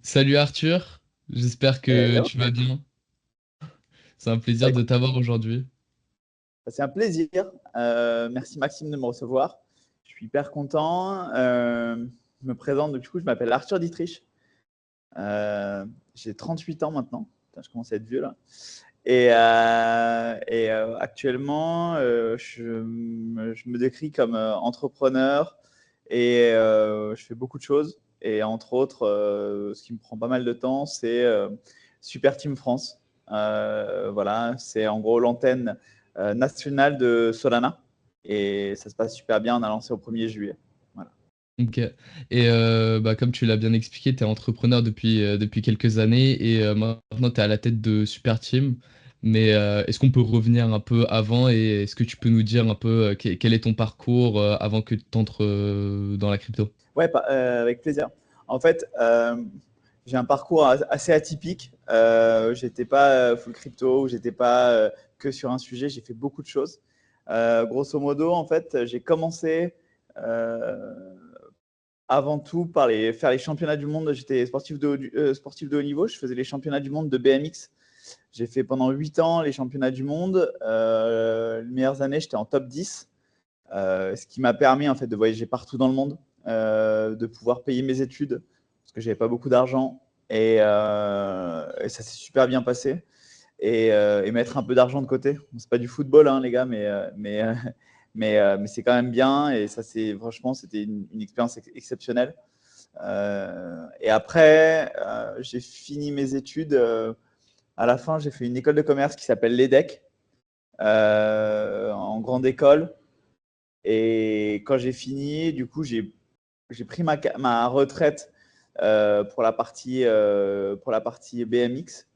Salut Arthur, j'espère que Hello. tu vas bien. C'est un Bah, plaisir de écoute, t'avoir aujourd'hui. c'est un plaisir. Merci Maxime de me recevoir. Je suis hyper content. Je me présente, du coup, je m'appelle Arthur Dietrich. J'ai 38 ans maintenant. Putain, je commence à être vieux là. Actuellement, je me décris comme entrepreneur et je fais beaucoup de choses. Et entre autres, ce qui me prend pas mal de temps, c'est Super Team France. Voilà, c'est en gros l'antenne nationale de Solana. Et ça se passe super bien. On a lancé au 1er juillet. Voilà. Ok. Et comme tu l'as bien expliqué, tu es entrepreneur depuis quelques années et maintenant tu es à la tête de Super Team. Mais est-ce qu'on peut revenir un peu avant et est-ce que tu peux nous dire un peu quel est ton parcours avant que tu entres dans la crypto? Ouais, avec plaisir. En fait, j'ai un parcours assez atypique. J'étais pas full crypto, j'étais pas que sur un sujet. J'ai fait beaucoup de choses. Grosso modo, en fait, j'ai commencé avant tout par faire les championnats du monde. J'étais sportif de haut niveau. Je faisais les championnats du monde de BMX. J'ai fait pendant 8 ans les championnats du monde. Les meilleures années, j'étais en top 10. Ce qui m'a permis en fait de voyager partout dans le monde, de pouvoir payer mes études parce que j'avais pas beaucoup d'argent et ça s'est super bien passé et mettre un peu d'argent de côté. Bon, c'est pas du football hein, les gars, mais c'est quand même bien et ça c'est franchement c'était une expérience exceptionnelle. Et après j'ai fini mes études. À la fin j'ai fait une école de commerce qui s'appelle l'EDEC en grande école. Et quand j'ai fini, du coup, j'ai pris ma retraite pour la partie BMX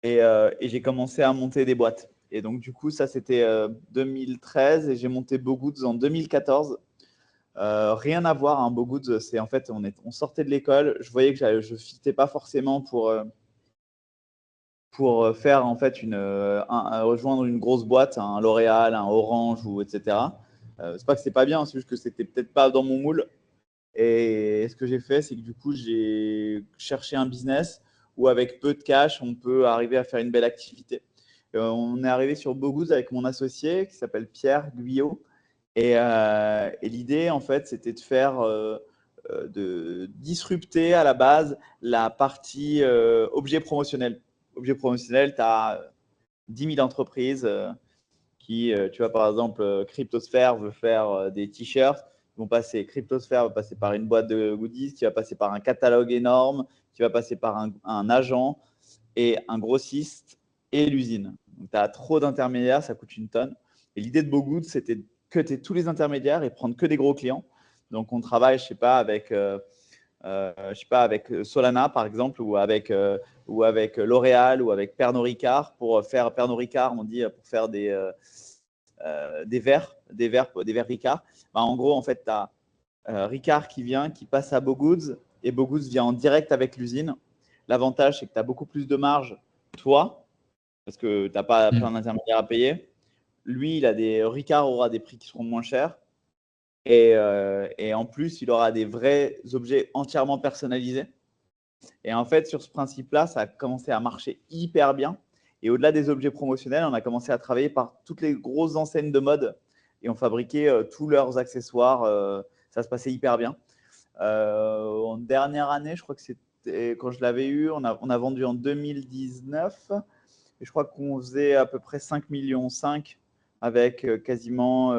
et j'ai commencé à monter des boîtes. Et donc, du coup, ça, c'était 2013 et j'ai monté Bogoods en 2014. Rien à voir, hein, Bogoods, c'est en fait, on sortait de l'école. Je voyais que je ne fitais pas forcément pour faire en fait rejoindre une grosse boîte, un L'Oréal, un Orange ou etc. C'est pas que c'est pas bien, c'est juste que c'était peut-être pas dans mon moule. Et ce que j'ai fait, c'est que du coup, j'ai cherché un business où avec peu de cash, on peut arriver à faire une belle activité. On est arrivé sur Bogooz avec mon associé qui s'appelle Pierre Guyot. Et l'idée, en fait, c'était de disrupter à la base la partie objet promotionnel. Objet promotionnel, tu as 10 000 entreprises tu vois, par exemple, Cryptosphère veut faire des t-shirts. Cryptosphère va passer par une boîte de goodies, qui va passer par un catalogue énorme, qui va passer par un agent et un grossiste et l'usine. Donc, tu as trop d'intermédiaires, ça coûte une tonne. Et l'idée de BoGood, c'était de cutter tous les intermédiaires et prendre que des gros clients. Donc, on travaille, je sais pas, avec Solana, par exemple, ou avec L'Oréal, ou avec Pernod Ricard. Pour faire Pernod Ricard, on dit, pour faire des verres Ricard. Bah, en gros, en fait, tu as Ricard qui vient, qui passe à Bogoods, et Bogoods vient en direct avec l'usine. L'avantage, c'est que tu as beaucoup plus de marge, toi, parce que tu n'as pas plein d'intermédiaires à payer. Lui, Ricard aura des prix qui seront moins chers. Et en plus, il aura des vrais objets entièrement personnalisés. Et en fait, sur ce principe-là, ça a commencé à marcher hyper bien. Et au-delà des objets promotionnels, on a commencé à travailler par toutes les grosses enseignes de mode et on fabriquait tous leurs accessoires. Ça se passait hyper bien. En dernière année, je crois que c'était quand je l'avais eu, on a vendu en 2019 et je crois qu'on faisait à peu près 5,5 millions avec quasiment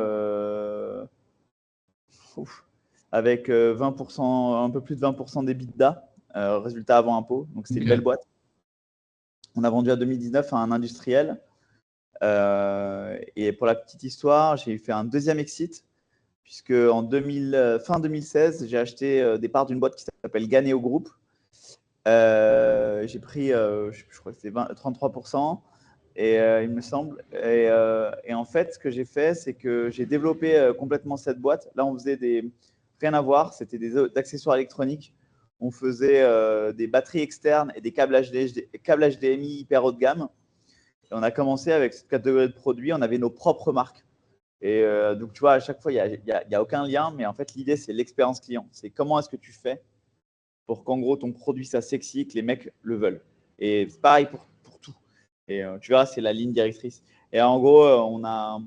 avec 20%, un peu plus de 20% d'EBITDA, résultat avant impôt. Donc c'était une belle Ok. boîte. On a vendu en 2019 à un industriel. Et pour la petite histoire, j'ai fait un deuxième exit, puisque fin 2016, j'ai acheté des parts d'une boîte qui s'appelle Ganeo Group. J'ai pris, je crois que c'était 33%, il me semble. Et en fait, ce que j'ai fait, c'est que j'ai développé complètement cette boîte. Là, on faisait rien à voir, c'était des accessoires électroniques. On faisait des batteries externes et des câbles HDMI hyper haut de gamme. Et on a commencé avec cette catégorie de produits, on avait nos propres marques. Et donc, tu vois, à chaque fois, il y a aucun lien, mais en fait, l'idée, c'est l'expérience client. C'est comment est-ce que tu fais pour qu'en gros, ton produit soit sexy, que les mecs le veulent. Et c'est pareil pour tout. Et tu vois, c'est la ligne directrice. Et en gros, on a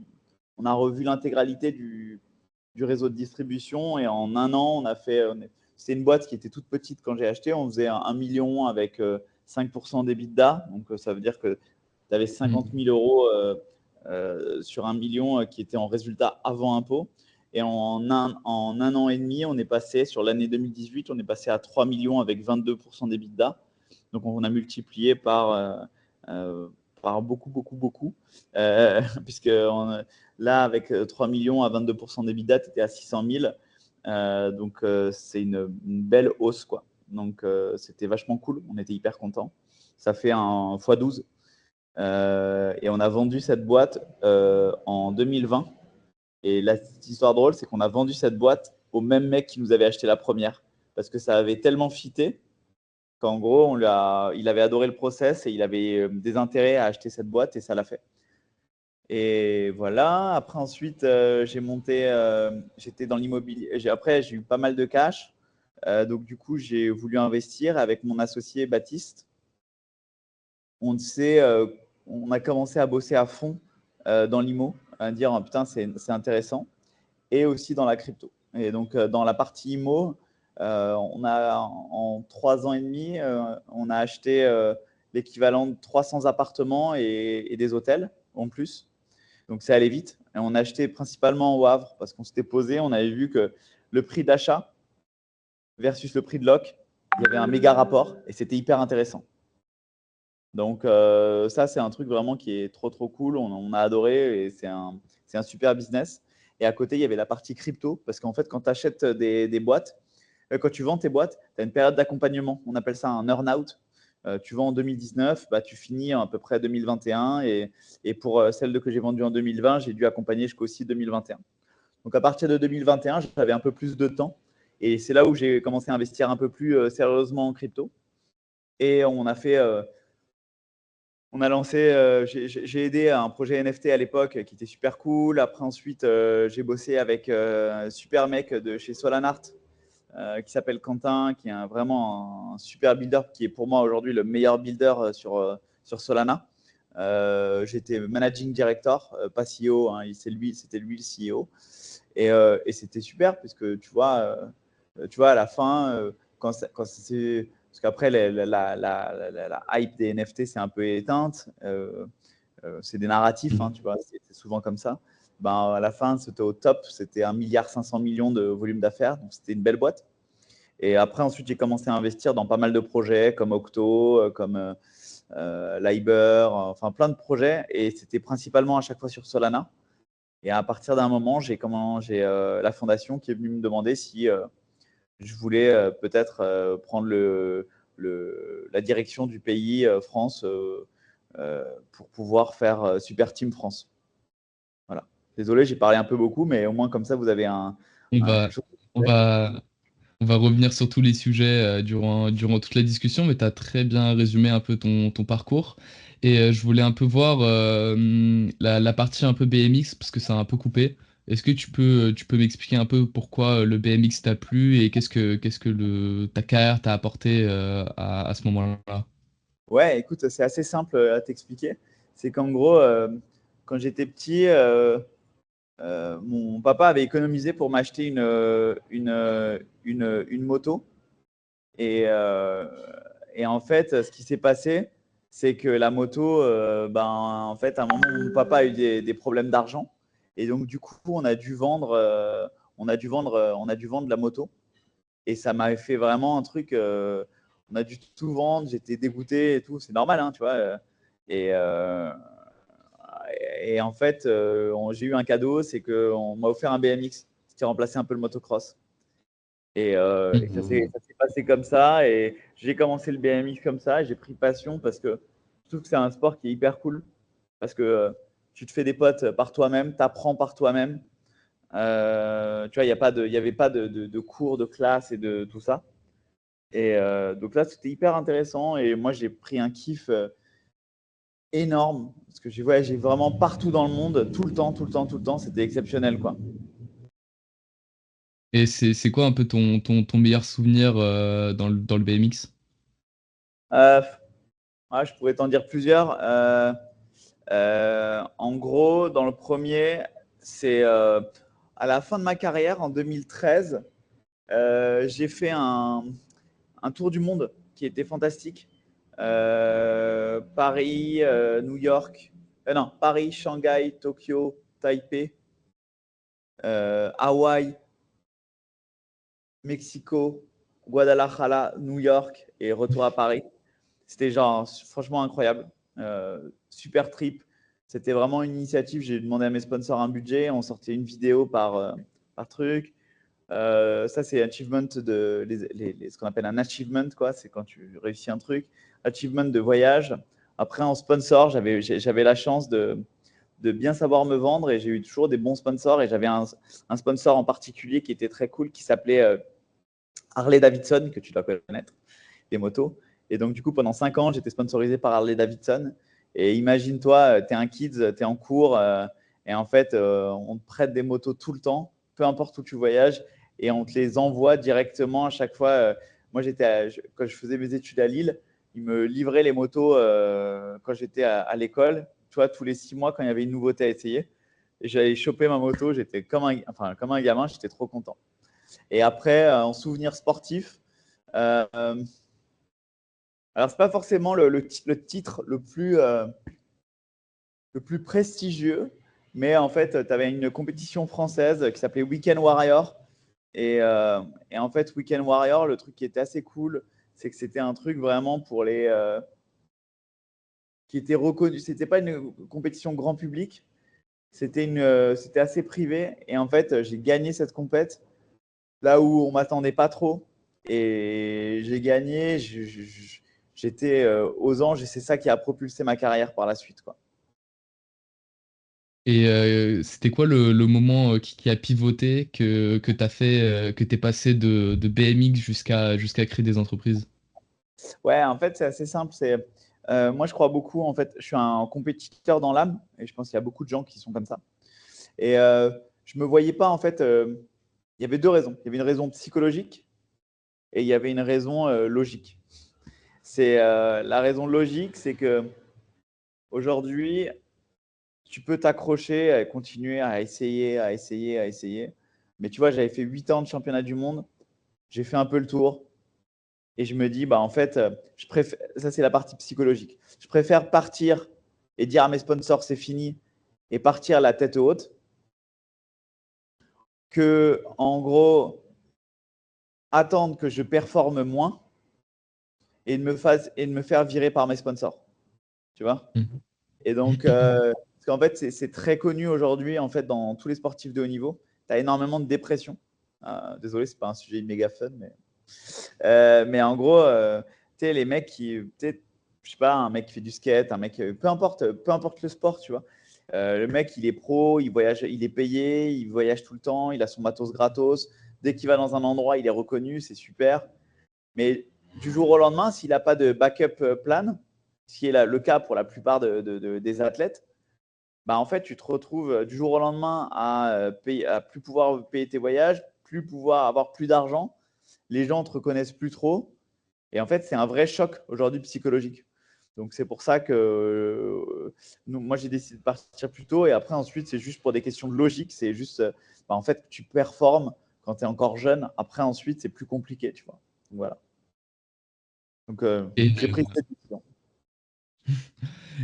revu l'intégralité du réseau de distribution et en un an, on a fait. C'était une boîte qui était toute petite quand j'ai acheté. On faisait 1 million avec 5% d'EBITDA. Donc, ça veut dire que tu avais 50 000 euros sur 1 million qui était en résultat avant impôt. Et en un an et demi, on est passé, sur l'année 2018, on est passé à 3 millions avec 22% d'EBITDA. Donc, on a multiplié par beaucoup, beaucoup, beaucoup. Puisque là, avec 3 millions à 22% d'EBITDA, tu étais à 600 000. Donc, c'est une belle hausse, quoi. Donc, c'était vachement cool. On était hyper contents. Ça fait un x12. Et on a vendu cette boîte en 2020. Et la petite histoire drôle, c'est qu'on a vendu cette boîte au même mec qui nous avait acheté la première. Parce que ça avait tellement fité qu'en gros, il avait adoré le process et il avait des intérêts à acheter cette boîte et ça l'a fait. Et voilà. Après, ensuite, j'étais dans l'immobilier. Après, j'ai eu pas mal de cash. Donc, du coup, j'ai voulu investir avec mon associé Baptiste. On a commencé à bosser à fond dans l'IMO, à dire oh, putain, c'est intéressant, et aussi dans la crypto. Et donc, dans la partie IMO, en 3 ans et demi, on a acheté l'équivalent de 300 appartements et des hôtels en plus. Donc, c'est allé vite. Et on a acheté principalement au Havre parce qu'on s'était posé, on avait vu que le prix d'achat versus le prix de loc, il y avait un méga rapport et c'était hyper intéressant. Donc, ça, c'est un truc vraiment qui est trop, trop cool. On a adoré et c'est un super business. Et à côté, il y avait la partie crypto parce qu'en fait, quand tu achètes des boîtes, quand tu vends tes boîtes, tu as une période d'accompagnement. On appelle ça un earn-out. Tu vends en 2019, bah, tu finis à peu près 2021. Et pour celle que j'ai vendue en 2020, j'ai dû accompagner jusqu'aussi 2021. Donc, à partir de 2021, j'avais un peu plus de temps. Et c'est là où j'ai commencé à investir un peu plus sérieusement en crypto. Et on a fait on a lancé, j'ai aidé à un projet NFT à l'époque qui était super cool. Après, ensuite, j'ai bossé avec un super mec de chez Solanart qui s'appelle Quentin, qui est vraiment un super builder, qui est pour moi aujourd'hui le meilleur builder sur Solana. J'étais managing director, pas CEO, hein, c'était lui le CEO. Et c'était super, puisque tu vois, à la fin, quand c'est. Parce qu'après, la hype des NFT, c'est un peu éteinte. C'est des narratifs, hein, tu vois, c'est souvent comme ça. Ben, à la fin, c'était au top. C'était 1,5 milliard de volume d'affaires. Donc, c'était une belle boîte. Et après, ensuite, j'ai commencé à investir dans pas mal de projets comme Octo, comme Liber, enfin plein de projets. Et c'était principalement à chaque fois sur Solana. Et à partir d'un moment, j'ai la fondation qui est venue me demander si je voulais peut-être prendre la direction du pays France pour pouvoir faire Super Team France. Voilà. Désolé, j'ai parlé un peu beaucoup, mais au moins comme ça, vous avez On quelque va, chose. on va, on va revenir sur tous les sujets durant toute la discussion, mais tu as très bien résumé un peu ton parcours. Et je voulais un peu voir la partie un peu BMX, parce que ça a un peu coupé. Est-ce que tu peux m'expliquer un peu pourquoi le BMX t'a plu et qu'est-ce que ta carrière t'a apporté à ce moment-là? Ouais, écoute, c'est assez simple à t'expliquer. C'est qu'en gros, quand j'étais petit, mon papa avait économisé pour m'acheter une moto. Et en fait, ce qui s'est passé, c'est que la moto, en fait, à un moment, mon papa a eu des problèmes d'argent. Et donc, du coup, on a dû vendre la moto. Et ça m'avait fait vraiment un truc. On a dû tout vendre. J'étais dégoûté et tout. C'est normal, hein, tu vois. Et, euh, et en fait, j'ai eu un cadeau, c'est qu'on m'a offert un BMX, ce qui a remplacé un peu le motocross. Et ça s'est passé comme ça. Et j'ai commencé le BMX comme ça. Et j'ai pris passion parce que je trouve que c'est un sport qui est hyper cool. Parce que tu te fais des potes par toi-même, tu apprends par toi-même. Tu vois, il n'y avait pas de cours, de classe et de tout ça. Et donc là, c'était hyper intéressant. Et moi, j'ai pris un kiff énorme. Parce que j'ai voyagé vraiment partout dans le monde, tout le temps, tout le temps, tout le temps. C'était exceptionnel, quoi. Et c'est quoi un peu ton meilleur souvenir dans le BMX? Euh, ouais, je pourrais t'en dire plusieurs. En gros, dans le premier, c'est à la fin de ma carrière, en 2013, j'ai fait un tour du monde qui était fantastique. Paris, New York, non, Paris, Shanghai, Tokyo, Taipei, Hawaï, Mexico, Guadalajara, New York et retour à Paris. C'était genre franchement incroyable. Super trip. C'était vraiment une initiative. J'ai demandé à mes sponsors un budget. On sortait une vidéo par truc. Ça, c'est achievement ce qu'on appelle un achievement, quoi. C'est quand tu réussis un truc. Achievement de voyage. Après, en sponsor, j'avais la chance de bien savoir me vendre et j'ai eu toujours des bons sponsors. Et j'avais un sponsor en particulier qui était très cool qui s'appelait Harley Davidson, que tu dois connaître, des motos. Et donc, du coup, pendant 5 ans, j'étais sponsorisé par Harley Davidson. Et imagine-toi, tu es un kids, tu es en cours et en fait, on te prête des motos tout le temps, peu importe où tu voyages, et on te les envoie directement à chaque fois. Moi, quand je faisais mes études à Lille, ils me livraient les motos quand j'étais à l'école, tu vois, tous les 6 mois quand il y avait une nouveauté à essayer. Et j'allais choper ma moto, j'étais comme un gamin, j'étais trop content. Et après, en souvenir sportif, euh, alors c'est pas forcément le titre le plus prestigieux, mais en fait, tu avais une compétition française qui s'appelait Weekend Warrior. Et en fait, Weekend Warrior, le truc qui était assez cool, c'est que c'était un truc vraiment pour les qui était reconnu. C'était pas une compétition grand public, c'était assez privé. Et en fait, j'ai gagné cette compète là où on m'attendait pas trop. Et j'ai gagné. J'étais aux anges et c'est ça qui a propulsé ma carrière par la suite, quoi. Et c'était quoi le moment qui a pivoté que tu as fait, que tu es passé de BMX jusqu'à créer des entreprises? Ouais, en fait, c'est assez simple. Moi, je crois beaucoup. En fait, je suis un compétiteur dans l'âme et je pense qu'il y a beaucoup de gens qui sont comme ça. Et je me voyais pas, en fait. Il y avait deux raisons. Il y avait une raison psychologique et il y avait une raison logique. La raison logique, c'est que aujourd'hui, tu peux t'accrocher et continuer à essayer, à essayer, à essayer. Mais tu vois, j'avais fait 8 ans de championnat du monde. J'ai fait un peu le tour. Et je me dis, bah, en fait, ça c'est la partie psychologique. Je préfère partir et dire à mes sponsors, c'est fini, et partir la tête haute, que, en gros, attendre que je performe moins et de me faire virer par mes sponsors. Tu vois? Mhm. Et donc, parce qu'en fait, c'est très connu aujourd'hui, en fait, dans tous les sportifs de haut niveau, tu as énormément de dépression. Désolé, c'est pas un sujet méga fun, mais en gros, tu sais, les mecs qui, tu sais, je sais pas, un mec qui fait du skate, un mec, peu importe le sport, tu vois. Le mec, il est pro, il voyage, il est payé, il voyage tout le temps, il a son matos gratos. Dès qu'il va dans un endroit, il est reconnu, c'est super. Mais du jour au lendemain, s'il n'a pas de backup plan, ce qui est le cas pour la plupart des athlètes, bah en fait, tu te retrouves du jour au lendemain à plus pouvoir payer tes voyages, plus pouvoir avoir plus d'argent. Les gens ne te reconnaissent plus trop. Et en fait, c'est un vrai choc aujourd'hui psychologique. Donc, c'est pour ça que moi, j'ai décidé de partir plus tôt. Et après, ensuite, c'est juste pour des questions de logique. C'est juste, bah, en fait, tu performes quand tu es encore jeune. Après, ensuite, c'est plus compliqué, tu vois. Donc, voilà. Donc, Et, j'ai pris cette décision.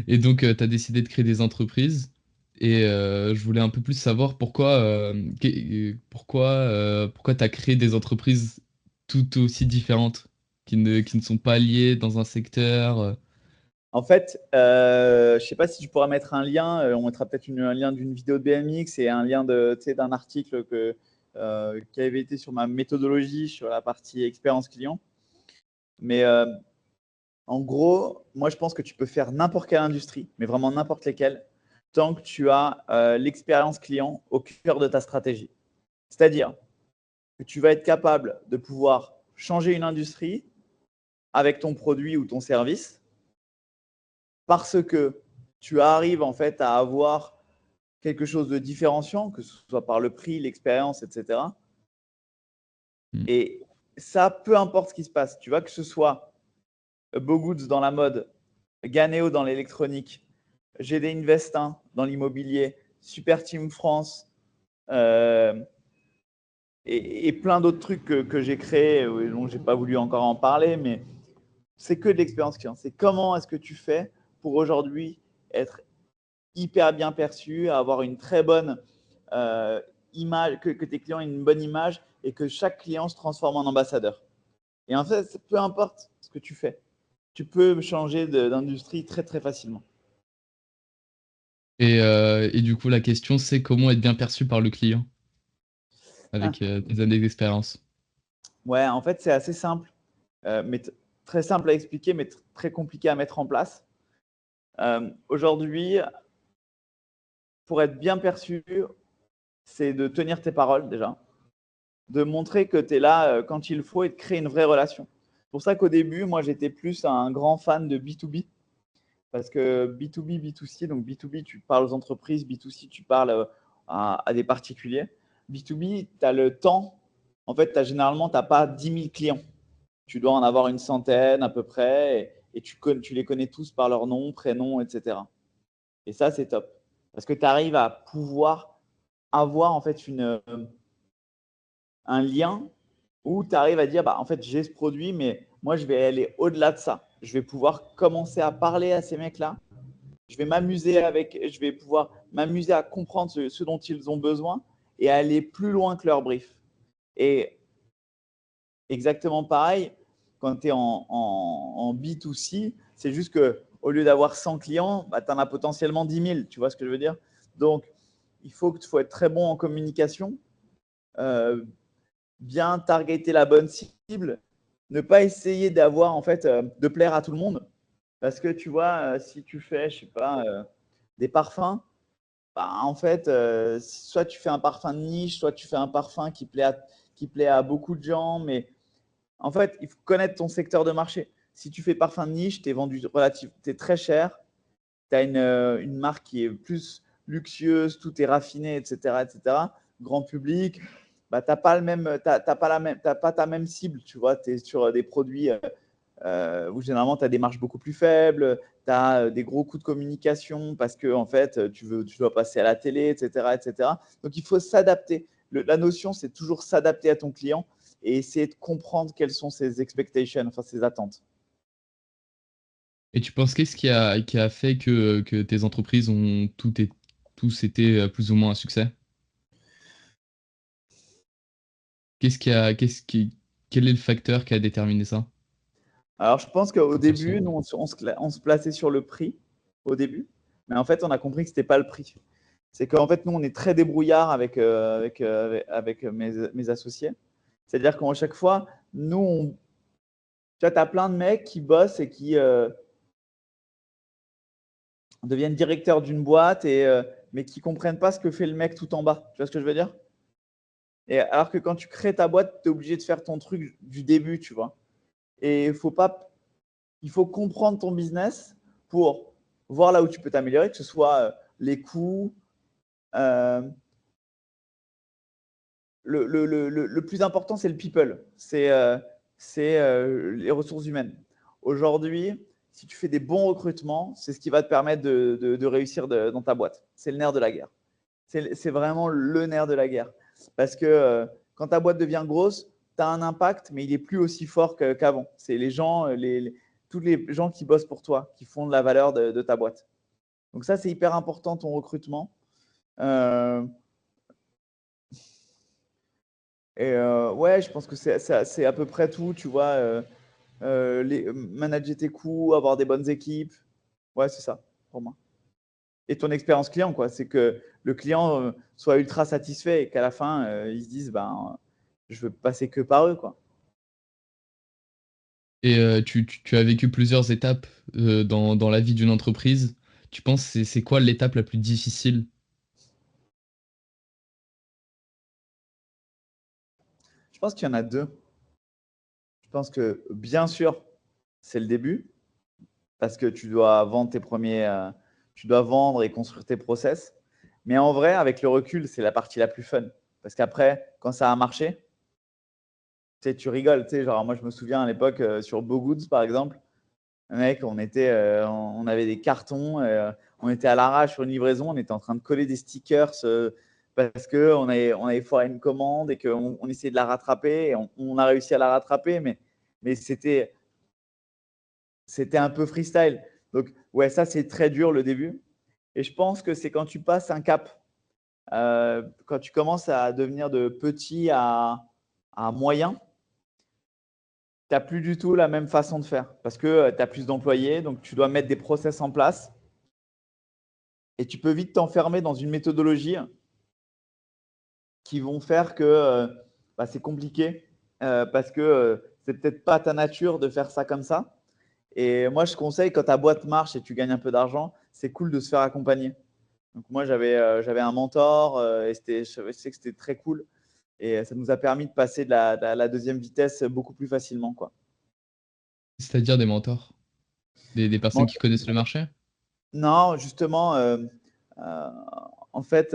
et donc, tu as décidé de créer des entreprises. Et je voulais un peu plus savoir pourquoi tu as créé des entreprises tout aussi différentes, qui ne sont pas liées dans un secteur. En fait, je ne sais pas si tu pourras mettre un lien. On mettra peut-être un lien d'une vidéo de BMX et un lien d'un article qui avait été sur ma méthodologie sur la partie expérience client. Mais en gros, moi, je pense que tu peux faire n'importe quelle industrie, mais vraiment n'importe lesquelles, tant que tu as l'expérience client au cœur de ta stratégie. C'est-à-dire que tu vas être capable de pouvoir changer une industrie avec ton produit ou ton service parce que tu arrives en fait à avoir quelque chose de différenciant, que ce soit par le prix, l'expérience, etc. Mm. Et ça, peu importe ce qui se passe, tu vois, que ce soit Bogoods dans la mode, Ganeo dans l'électronique, GD Investin dans l'immobilier, Super Team France euh, et plein d'autres trucs que j'ai créés, dont je n'ai pas voulu encore en parler, mais c'est que de l'expérience client. C'est comment est-ce que tu fais pour aujourd'hui être hyper bien perçu, avoir une très bonne image, que tes clients aient une bonne image et que chaque client se transforme en ambassadeur. Et en fait, peu importe ce que tu fais, tu peux changer d'industrie très très facilement. Et du coup, la question, c'est comment être bien perçu par le client Ah, avec tes années d'expérience. ouais, en fait, c'est assez simple, mais très simple à expliquer, mais très compliqué à mettre en place. Aujourd'hui, pour être bien perçu, c'est de tenir tes paroles déjà, de montrer que tu es là quand il faut et de créer une vraie relation. C'est pour ça qu'au début, moi, j'étais plus un grand fan de B2B. Parce que B2B, B2C, donc B2B, tu parles aux entreprises, B2C, tu parles à des particuliers. B2B, tu as le temps. En fait, généralement, tu n'as pas 10 000 clients. Tu dois en avoir une centaine à peu près et tu les connais tous par leur nom, prénom, etc. Et ça, c'est top. Parce que tu arrives à pouvoir avoir en fait un lien où tu arrives à dire, bah, en fait, j'ai ce produit, mais moi, je vais aller au-delà de ça. Je vais pouvoir commencer à parler à ces mecs-là. Je vais pouvoir m'amuser à comprendre ce dont ils ont besoin et aller plus loin que leur brief. Et exactement pareil, quand tu es en B2C, c'est juste qu'au lieu d'avoir 100 clients, bah, tu en as potentiellement 10 000. Tu vois ce que je veux dire? Donc, il faut être très bon en communication, euh, bien targeter la bonne cible, ne pas essayer d'avoir, en fait, de plaire à tout le monde. Parce que tu vois, si tu fais, je sais pas, des parfums, bah, en fait, soit tu fais un parfum de niche, soit tu fais un parfum qui plaît à beaucoup de gens, mais en fait, il faut connaître ton secteur de marché. Si tu fais parfum de niche, tu es vendu tu es très cher, tu as une marque qui est plus luxueuse, tout est raffiné, etc., etc., grand public, bah, tu n'as pas, pas ta même cible, tu vois, tu es sur des produits où généralement tu as des marges beaucoup plus faibles, tu as des gros coûts de communication parce que en fait, tu dois passer à la télé, etc., etc. Donc il faut s'adapter. La notion, c'est toujours s'adapter à ton client et essayer de comprendre quelles sont ses expectations, enfin ses attentes. Et tu penses qu'est-ce qui a fait que tes entreprises ont tous été plus ou moins un succès? Qu'est-ce qui a, qu'est-ce qui, quel est le facteur qui a déterminé ça? Alors je pense qu'au Ton perso. début, nous, on se plaçait sur le prix au début, mais en fait, on a compris que ce n'était pas le prix. C'est qu'en fait, nous, on est très débrouillard avec mes associés. C'est-à-dire qu'à chaque fois, nous, tu vois, tu as plein de mecs qui bossent et qui deviennent directeurs d'une boîte, mais qui ne comprennent pas ce que fait le mec tout en bas. Tu vois ce que je veux dire? Et alors que quand tu crées ta boîte, tu es obligé de faire ton truc du début, tu vois. Et il faut comprendre ton business pour voir là où tu peux t'améliorer, que ce soit les coûts. euh, le plus important, c'est le people, c'est les ressources humaines. Aujourd'hui, si tu fais des bons recrutements, c'est ce qui va te permettre de réussir dans ta boîte. C'est le nerf de la guerre. C'est vraiment le nerf de la guerre. Parce que quand ta boîte devient grosse, tu as un impact, mais il est plus aussi fort qu'avant. C'est les gens, tous les gens qui bossent pour toi, qui font de la valeur de ta boîte. Donc ça, c'est hyper important, ton recrutement. Euh, ouais, je pense que c'est à peu près tout, tu vois. Manager tes coûts, avoir des bonnes équipes. Ouais, c'est ça pour moi. Et ton expérience client, quoi. C'est que le client soit ultra satisfait et qu'à la fin, ils se disent, ben, je veux passer que par eux, quoi. Et tu as vécu plusieurs étapes dans la vie d'une entreprise. Tu penses c'est quoi l'étape la plus difficile? Je pense qu'il y en a deux. Je pense que, bien sûr, c'est le début parce que tu dois vendre tu dois vendre et construire tes process. Mais en vrai, avec le recul, c'est la partie la plus fun. Parce qu'après, quand ça a marché, Tu sais, tu rigoles, tu sais, genre moi je me souviens à l'époque sur BoGoods par exemple, mec, on avait des cartons, on était à l'arrache sur une livraison, on était en train de coller des stickers parce qu'on avait foiré une commande et qu'on essayait de la rattraper et on a réussi à la rattraper, mais c'était un peu freestyle. Donc ouais, ça c'est très dur le début. Et je pense que c'est quand tu passes un cap, quand tu commences à devenir de petit à moyen, tu n'as plus du tout la même façon de faire parce que tu as plus d'employés, donc tu dois mettre des process en place et tu peux vite t'enfermer dans une méthodologie qui vont faire que bah, c'est compliqué parce que c'est peut-être pas ta nature de faire ça comme ça. Et moi, je conseille quand ta boîte marche et tu gagnes un peu d'argent, c'est cool de se faire accompagner. Donc moi, j'avais un mentor et je sais que c'était très cool. Et ça nous a permis de passer de la deuxième vitesse beaucoup plus facilement, quoi. C'est-à-dire des mentors? Des personnes Bon, qui connaissent le marché? non, justement, euh, en fait,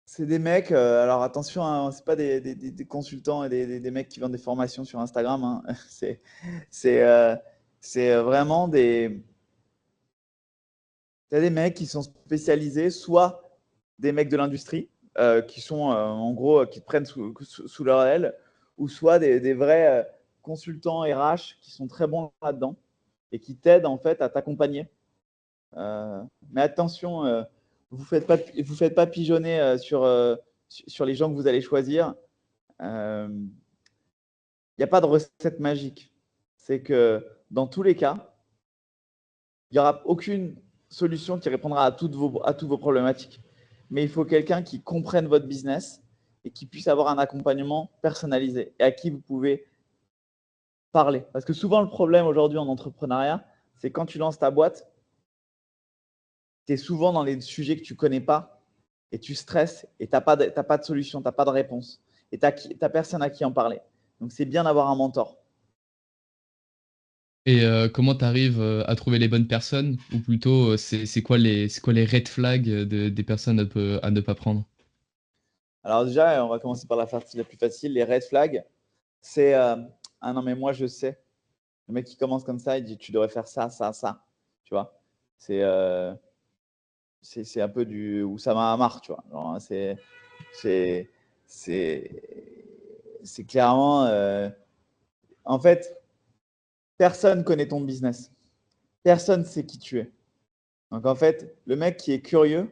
c'est des mecs, alors attention, hein, c'est pas des consultants et des mecs qui vendent des formations sur Instagram, hein. C'est, euh, c'est vraiment t'as des mecs qui sont spécialisés, soit des mecs de l'industrie, qui sont en gros, qui te prennent sous leur aile, ou soit des vrais consultants RH qui sont très bons là-dedans et qui t'aident en fait à t'accompagner. Mais attention, vous faites pas pigeonner sur les gens que vous allez choisir. Il n'y a pas de recette magique. C'est que dans tous les cas, il n'y aura aucune solution qui répondra à toutes vos problématiques. Mais il faut quelqu'un qui comprenne votre business et qui puisse avoir un accompagnement personnalisé et à qui vous pouvez parler. Parce que souvent, le problème aujourd'hui en entrepreneuriat, c'est quand tu lances ta boîte, tu es souvent dans les sujets que tu ne connais pas et tu stresses et tu n'as pas de solution, tu n'as pas de réponse et tu n'as personne à qui en parler. Donc, c'est bien d'avoir un mentor. Et comment tu arrives à trouver les bonnes personnes? Ou plutôt, c'est quoi les red flags des personnes à ne pas prendre? Alors déjà, on va commencer par la partie la plus facile, les red flags. C'est ah non, mais moi, je sais. Le mec qui commence comme ça, il dit tu devrais faire ça, ça, ça. Tu vois, c'est c'est un peu du Oussama Hamar, tu vois. Genre, hein, c'est c'est clairement en fait, personne connaît ton business. Personne sait qui tu es. Donc en fait, le mec qui est curieux,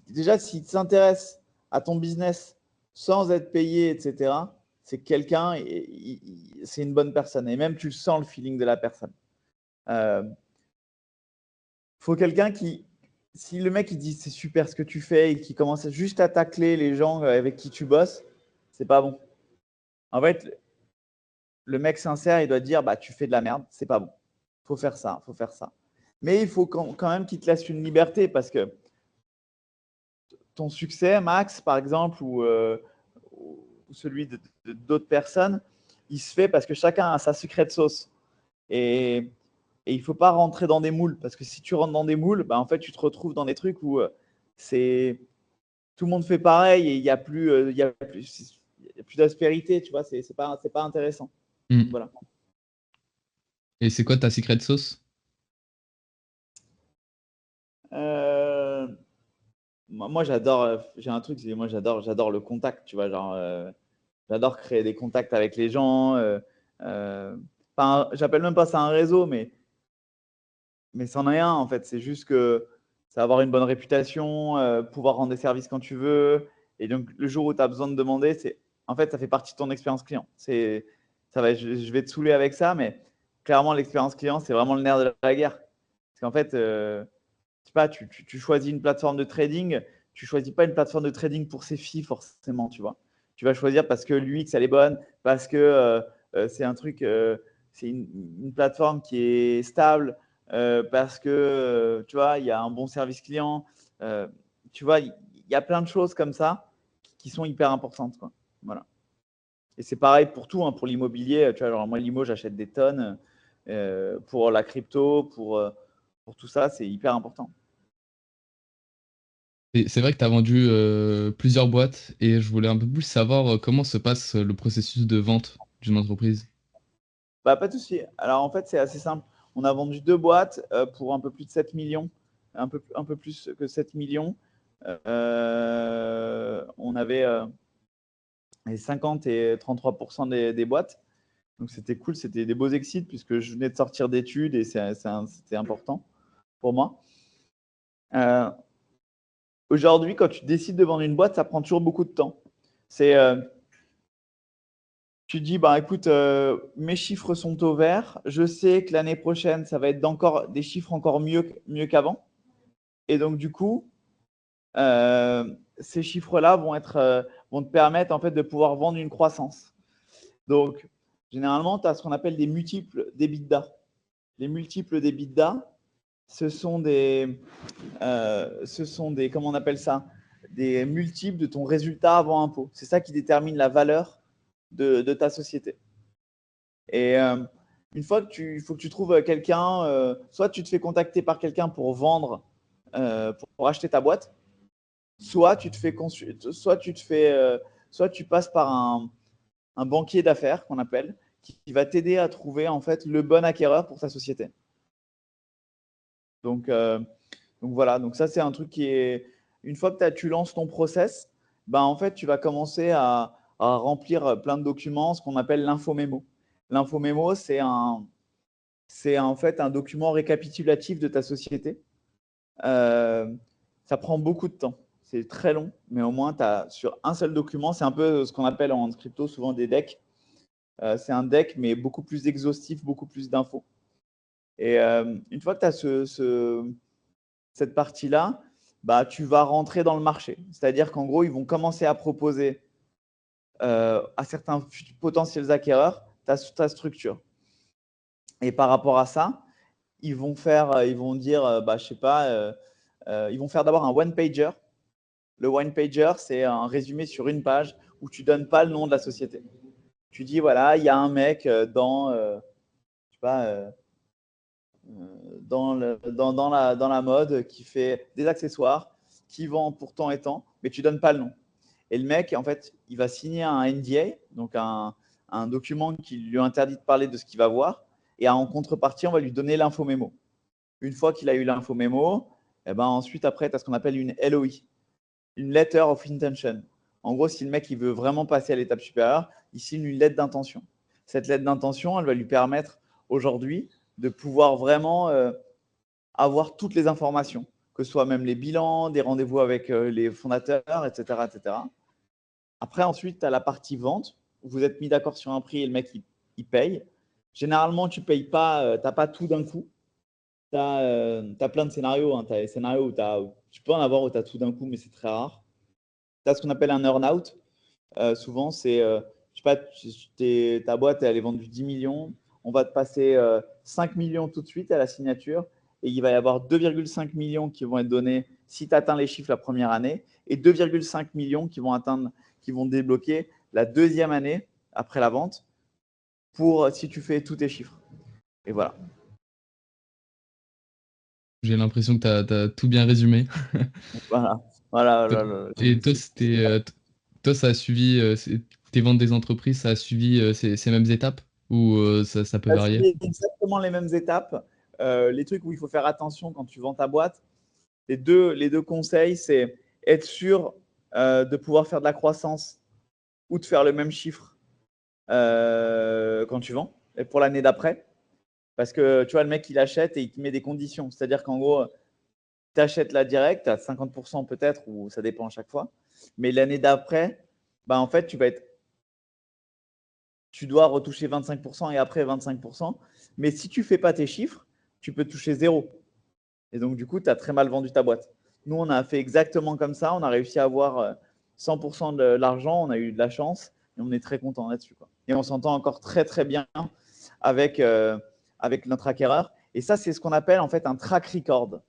déjà s'il s'intéresse à ton business sans être payé, etc., c'est quelqu'un, c'est une bonne personne. Et même tu sens le feeling de la personne. Faut quelqu'un qui, si le mec il dit c'est super ce que tu fais et qui commence juste à tacler les gens avec qui tu bosses, c'est pas bon. En fait, le mec sincère, il doit dire bah tu fais de la merde, c'est pas bon. Faut faire ça, faut faire ça. Mais il faut quand même qu'il te laisse une liberté parce que ton succès, Max, par exemple, ou celui d'autres personnes, il se fait parce que chacun a sa secret sauce. Et, et il ne faut pas rentrer dans des moules. Parce que si tu rentres dans des moules, bah, en fait, tu te retrouves dans des trucs où c'est tout le monde fait pareil et il n'y a plus, y a plus d'aspérité. Tu vois, c'est pas intéressant. Donc, Hmm. voilà. Et c'est quoi ta secret sauce? Euh, moi, j'adore. J'ai un truc, c'est moi, j'adore le contact. Tu vois, genre, j'adore créer des contacts avec les gens. J'appelle même pas ça un réseau, mais c'en est un en fait. C'est juste que c'est avoir une bonne réputation, pouvoir rendre des services quand tu veux. Et donc, le jour où tu as besoin de demander, en fait, ça fait partie de ton expérience client. Je vais te saouler avec ça, mais clairement, l'expérience client, c'est vraiment le nerf de la guerre. Parce qu'en fait, je sais pas, tu choisis une plateforme de trading, tu choisis pas une plateforme de trading pour ses filles forcément, tu vois. Tu vas choisir parce que l'UX, elle est bonne, parce que c'est un truc, c'est une plateforme qui est stable, parce que, tu vois, il y a un bon service client. euh, tu vois, il y a plein de choses comme ça qui sont hyper importantes, quoi. Voilà. Et c'est pareil pour tout, hein, pour l'immobilier. Tu vois, genre moi, l'IMO, j'achète des tonnes. Pour la crypto, pour tout ça, c'est hyper important. c'est vrai que tu as vendu plusieurs boîtes et je voulais un peu plus savoir comment se passe le processus de vente d'une entreprise. Bah, pas de souci. Alors, en fait, c'est assez simple. On a vendu 2 boîtes pour un peu plus de 7 millions, un peu plus que 7 millions. On avait 50 et 33% des boîtes. Donc, c'était cool. C'était des beaux exits puisque je venais de sortir d'études et c'était important pour moi. Aujourd'hui, quand tu décides de vendre une boîte, ça prend toujours beaucoup de temps. C'est tu te dis, bah, écoute, mes chiffres sont au vert. Je sais que l'année prochaine, ça va être des chiffres encore mieux qu'avant. Et donc, du coup, ces chiffres-là vont te permettre en fait, de pouvoir vendre une croissance. Donc, généralement, tu as ce qu'on appelle des multiples d'EBITDA. Les multiples d'EBITDA, ce sont des, comment on appelle ça? Des multiples de ton résultat avant impôt. C'est ça qui détermine la valeur de ta société. Et une fois que il faut que tu trouves quelqu'un, soit tu te fais contacter par quelqu'un pour vendre, pour acheter ta boîte, soit tu passes par un banquier d'affaires qu'on appelle, qui va t'aider à trouver en fait le bon acquéreur pour ta société. Donc, voilà, donc ça c'est un truc qui est, une fois que tu lances ton process, ben, en fait tu vas commencer à remplir plein de documents, ce qu'on appelle l'infomémo. L'infomémo, c'est en fait un document récapitulatif de ta société. Ça prend beaucoup de temps. C'est très long, mais au moins, tu as sur un seul document, c'est un peu ce qu'on appelle en crypto souvent des decks. C'est un deck, mais beaucoup plus exhaustif, beaucoup plus d'infos. Et une fois que tu as cette partie-là, bah, tu vas rentrer dans le marché. C'est-à-dire qu'en gros, ils vont commencer à proposer à certains potentiels acquéreurs ta structure. Et par rapport à ça, ils vont dire, bah, je sais pas, ils vont faire d'abord un one-pager. Le one-pager, c'est un résumé sur une page où tu ne donnes pas le nom de la société. Tu dis, voilà, il y a un mec je sais pas, dans la mode qui fait des accessoires, qui vend pour tant et tant, mais tu ne donnes pas le nom. Et le mec, en fait, il va signer un NDA, donc un document qui lui interdit de parler de ce qu'il va voir. Et en contrepartie, on va lui donner l'info mémo. Une fois qu'il a eu l'info mémo, eh ben ensuite, après, tu as ce qu'on appelle une LOI, une Letter of Intention. En gros, si le mec il veut vraiment passer à l'étape supérieure, il signe une lettre d'intention. Cette lettre d'intention, elle va lui permettre aujourd'hui de pouvoir vraiment avoir toutes les informations, que ce soit même les bilans, des rendez-vous avec les fondateurs, etc., etc. Après, ensuite, tu as la partie vente, où vous êtes mis d'accord sur un prix et le mec, il paye. Généralement, tu ne payes pas, tu n'as pas tout d'un coup. Tu as plein de scénarios. Hein. Tu as des scénarios où tu peux en avoir où tu as tout d'un coup, mais c'est très rare. Tu as ce qu'on appelle un earn-out. Souvent, c'est, je sais pas, ta boîte, elle est vendue 10 millions. On va te passer 5 millions tout de suite à la signature. Et il va y avoir 2,5 millions qui vont être donnés si tu atteins les chiffres la première année et 2,5 millions qui vont débloquer la deuxième année après la vente pour si tu fais tous tes chiffres. Et voilà. J'ai l'impression que tu as tout bien résumé. Voilà. Voilà. Et toi, toi, ça a suivi tes ventes des entreprises, ça a suivi ces mêmes étapes ou ça peut varier? C'est exactement les mêmes étapes. Les trucs où il faut faire attention quand tu vends ta boîte, les deux conseils, c'est être sûr de pouvoir faire de la croissance ou de faire le même chiffre quand tu vends et pour l'année d'après. Parce que tu vois, le mec, il achète et il te met des conditions. C'est-à-dire qu'en gros, tu achètes la direct à 50% peut-être, ou ça dépend à chaque fois. Mais l'année d'après, bah, en fait, tu dois retoucher 25% et après 25%. Mais si tu ne fais pas tes chiffres, tu peux toucher zéro. Et donc, du coup, tu as très mal vendu ta boîte. Nous, on a fait exactement comme ça. On a réussi à avoir 100% de l'argent. On a eu de la chance et on est très content là-dessus. Et on s'entend encore très, très bien avec, avec notre acquéreur. Et ça, c'est ce qu'on appelle en fait un track record.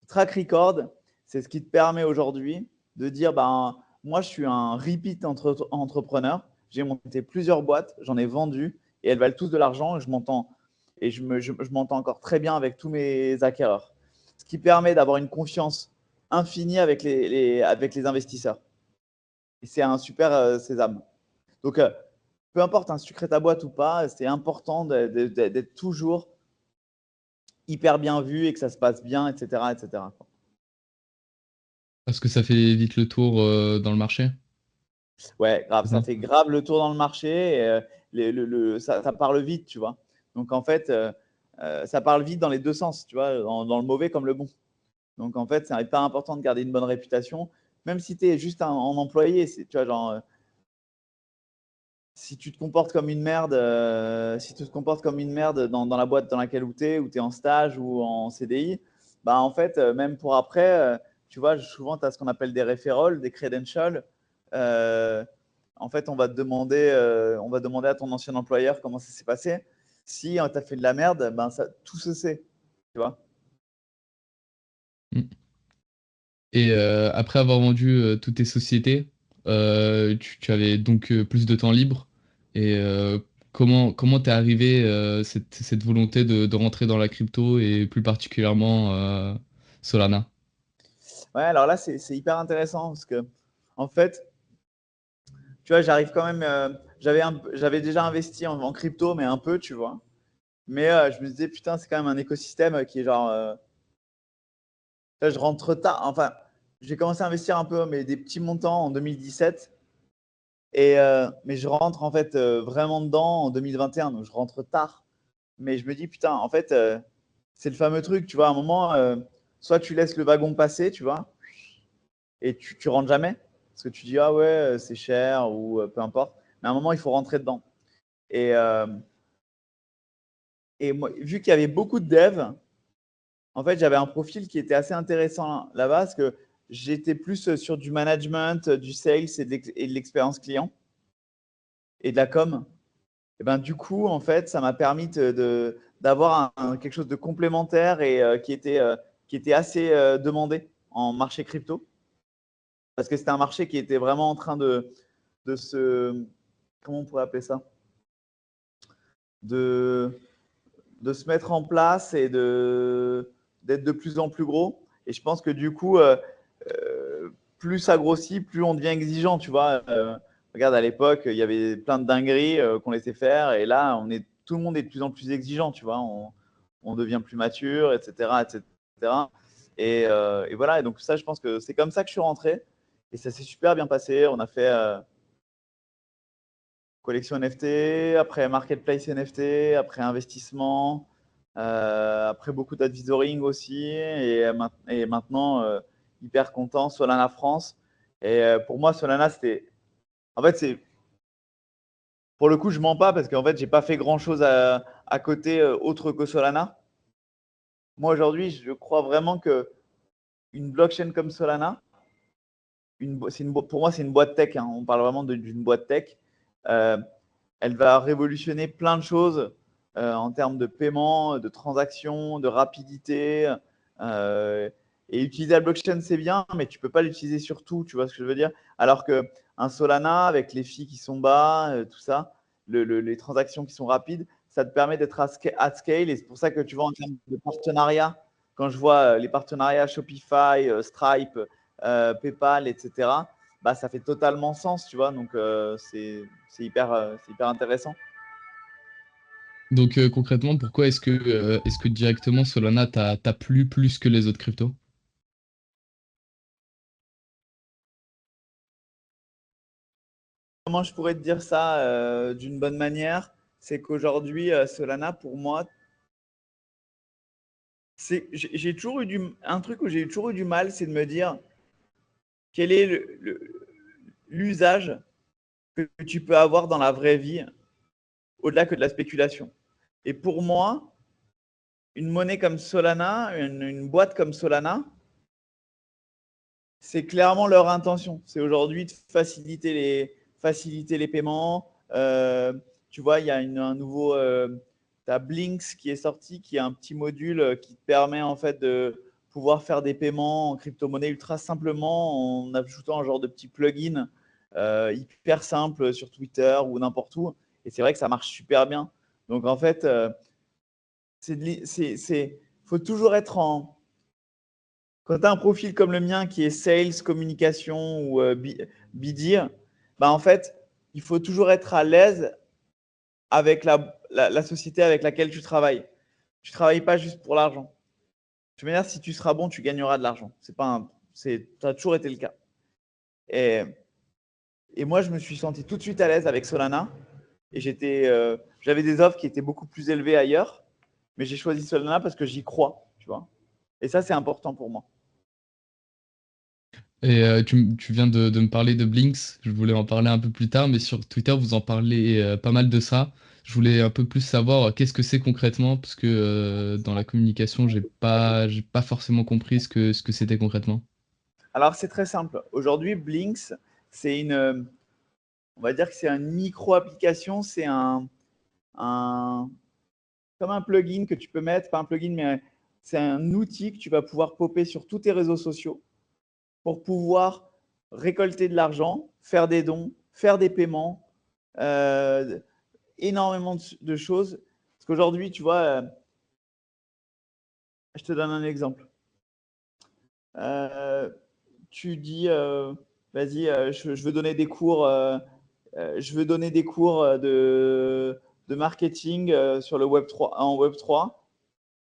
Track record, c'est ce qui te permet aujourd'hui de dire ben, moi, je suis un repeat entrepreneur. J'ai monté plusieurs boîtes, j'en ai vendu et elles valent tous de l'argent. Et je m'entends encore très bien avec tous mes acquéreurs. Ce qui permet d'avoir une confiance infini avec avec les investisseurs. Et c'est un super sésame. Donc, peu importe, hein, si tu crées ta boîte ou pas, c'est important d'être toujours hyper bien vu et que ça se passe bien, etc., etc. Parce que ça fait vite le tour dans le marché, Ouais, grave, c'est ça ça? fait grave le tour dans le marché. Et, ça parle vite, tu vois. Donc, en fait, ça parle vite dans les deux sens, tu vois, dans le mauvais comme le bon. Donc, en fait, c'est hyper important de garder une bonne réputation, même si tu es juste en employé. Tu vois, genre, si tu te comportes comme une merde, si tu te comportes comme une merde dans la boîte dans laquelle tu es, où tu es en stage ou en CDI, bah en fait, même pour après, tu vois, souvent, tu as ce qu'on appelle des referrals, des credentials. Euh, En fait, on va demander à ton ancien employeur comment ça s'est passé. Si tu as fait de la merde, ben ça, tout se sait, tu vois. Mm. Et après avoir vendu toutes tes sociétés, tu avais donc plus de temps libre. Et comment t'es arrivé cette volonté de rentrer dans la crypto et plus particulièrement Solana? Ouais, alors là, c'est hyper intéressant parce que, en fait, tu vois, j'arrive quand même. J'avais déjà investi en crypto, mais un peu, tu vois. Mais je me disais, putain, c'est quand même un écosystème qui est genre. Là, je rentre tard. Enfin, j'ai commencé à investir un peu, mais des petits montants en 2017. Mais je rentre en fait vraiment dedans en 2021. Donc, je rentre tard. Mais je me dis, putain, en fait, c'est le fameux truc, tu vois. À un moment, soit tu laisses le wagon passer, tu vois, et tu rentres jamais. Parce que tu dis, ah ouais, c'est cher ou peu importe. Mais à un moment, il faut rentrer dedans. Et, euh, et moi, vu qu'il y avait beaucoup de devs, en fait, j'avais un profil qui était assez intéressant là-bas parce que j'étais plus sur du management, du sales et de l'expérience client et de la com. Et ben, du coup, en fait, ça m'a permis d'avoir quelque chose de complémentaire et qui était assez demandé en marché crypto parce que c'était un marché qui était vraiment en train de se, comment on pourrait appeler ça? De, de se mettre en place et d'être de plus en plus gros. Et je pense que du coup, plus ça grossit, plus on devient exigeant, tu vois. Regarde, à l'époque, il y avait plein de dingueries qu'on laissait faire. Et là, tout le monde est de plus en plus exigeant, tu vois. On devient plus mature, etc. etc. Et voilà, et donc ça, je pense que c'est comme ça que je suis rentré. Et ça s'est super bien passé. On a fait collection NFT, après marketplace NFT, après investissement, après beaucoup d'advisoring aussi, et maintenant hyper content Solana France. Et pour moi Solana c'était, en fait c'est, pour le coup je mens pas parce qu'en fait j'ai pas fait grand chose à côté autre que Solana. Moi aujourd'hui je crois vraiment que une blockchain comme Solana, pour moi c'est une boîte tech, hein. On parle vraiment d'une boîte tech. Euh, Elle va révolutionner plein de choses en termes de paiement, de transactions, de rapidité. euh, et utiliser la blockchain, c'est bien, mais tu ne peux pas l'utiliser sur tout, tu vois ce que je veux dire? Alors qu'un Solana, avec les fees qui sont bas, tout ça, les transactions qui sont rapides, ça te permet d'être à scale. Et c'est pour ça que tu vois en termes de partenariat, quand je vois les partenariats Shopify, Stripe, PayPal, etc., bah, ça fait totalement sens, tu vois. Donc, c'est hyper intéressant. Donc concrètement, pourquoi est-ce que directement Solana t'a plu plus que les autres cryptos? Comment je pourrais te dire ça d'une bonne manière? C'est qu'aujourd'hui, Solana, pour moi, j'ai toujours eu un truc où j'ai toujours eu du mal, c'est de me dire quel est l'usage que tu peux avoir dans la vraie vie au-delà que de la spéculation. Et pour moi, une monnaie comme Solana, une boîte comme Solana, c'est clairement leur intention. C'est aujourd'hui de faciliter les paiements. Tu vois, il y a un nouveau. Tu as Blinks qui est sorti, qui est un petit module qui te permet en fait de pouvoir faire des paiements en crypto-monnaie ultra simplement en ajoutant un genre de petit plugin hyper simple sur Twitter ou n'importe où. Et c'est vrai que ça marche super bien. Donc en fait, faut toujours être Quand tu as un profil comme le mien qui est sales, communication ou BD, bah en fait, il faut toujours être à l'aise avec la société avec laquelle tu travailles. Tu ne travailles pas juste pour l'argent. De toute manière, si tu seras bon, tu gagneras de l'argent. Ça a toujours été le cas. Et, et moi, je me suis senti tout de suite à l'aise avec Solana. Et j'avais des offres qui étaient beaucoup plus élevées ailleurs. Mais j'ai choisi Solana parce que j'y crois. Tu vois. Et ça, c'est important pour moi. Et tu viens de me parler de Blinks, je voulais en parler un peu plus tard, mais sur Twitter, vous en parlez pas mal de ça. Je voulais un peu plus savoir qu'est-ce que c'est concrètement, parce que dans la communication, j'ai pas forcément compris ce que c'était concrètement. Alors, c'est très simple. Aujourd'hui, Blinks, c'est on va dire que c'est une micro-application. C'est comme un plugin que tu peux mettre, pas un plugin, mais c'est un outil que tu vas pouvoir popper sur tous tes réseaux sociaux pour pouvoir récolter de l'argent, faire des dons, faire des paiements, euh, énormément de choses. Parce qu'aujourd'hui, tu vois, je te donne un exemple. Euh, Tu dis, vas-y, je veux donner des cours, je veux donner des cours de marketing sur le Web3, en Web3.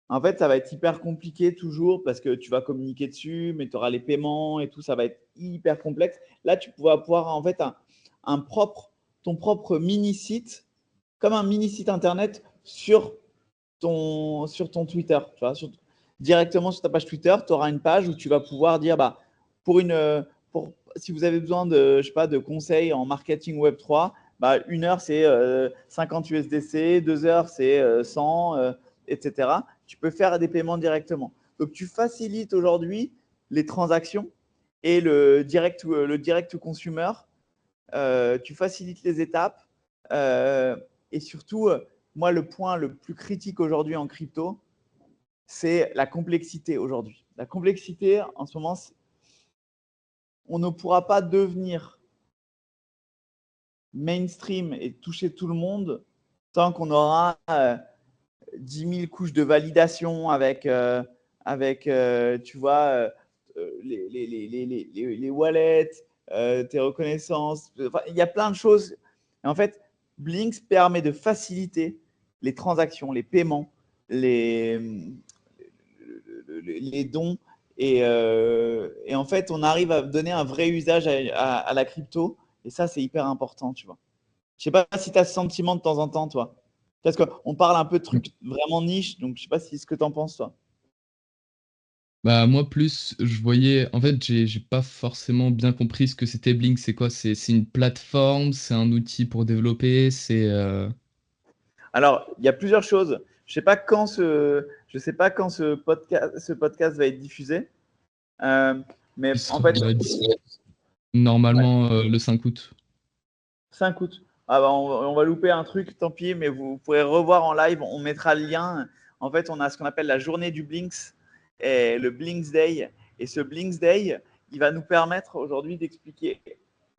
En fait, ça va être hyper compliqué toujours parce que tu vas communiquer dessus, mais tu auras les paiements et tout, ça va être hyper complexe. Là, tu vas pouvoir en fait ton propre mini-site, comme un mini-site internet sur ton Twitter. Tu vois, directement sur ta page Twitter, tu auras une page où tu vas pouvoir dire, bah, pour une, si vous avez besoin de, je sais pas, de conseils en marketing Web3, bah, 1 heure, c'est 50 USDC, 2 heures, c'est 100, etc. Tu peux faire des paiements directement. Donc, tu facilites aujourd'hui les transactions et le direct to consumer. Tu facilites les étapes. Et surtout, moi, le point le plus critique aujourd'hui en crypto, c'est la complexité aujourd'hui. La complexité, en ce moment, on ne pourra pas devenir mainstream et toucher tout le monde tant qu'on aura 10 000 couches de validation tu vois, les wallets, tes reconnaissances. Enfin, il y a plein de choses. Et en fait, Blinks permet de faciliter les transactions, les paiements, les dons. Et en fait, on arrive à donner un vrai usage à la crypto. Et ça, c'est hyper important, tu vois. Je sais pas si tu as ce sentiment de temps en temps, toi. Parce qu'on parle un peu de trucs vraiment niche, donc je sais pas si ce que tu en penses, toi. Bah moi plus, je voyais, en fait j'ai pas forcément bien compris ce que c'était Blink, c'est quoi? C'est une plateforme, c'est un outil pour développer, c'est Alors, il y a plusieurs choses. Je sais pas quand ce podcast va être diffusé. Euh, mais il en sera fait, ouais, normalement le 5 août. 5 août. Ah bah, on va louper un truc, tant pis, mais vous pourrez revoir en live. On mettra le lien. En fait, on a ce qu'on appelle la journée du Blinks et le Blinks Day. Et ce Blinks Day, il va nous permettre aujourd'hui d'expliquer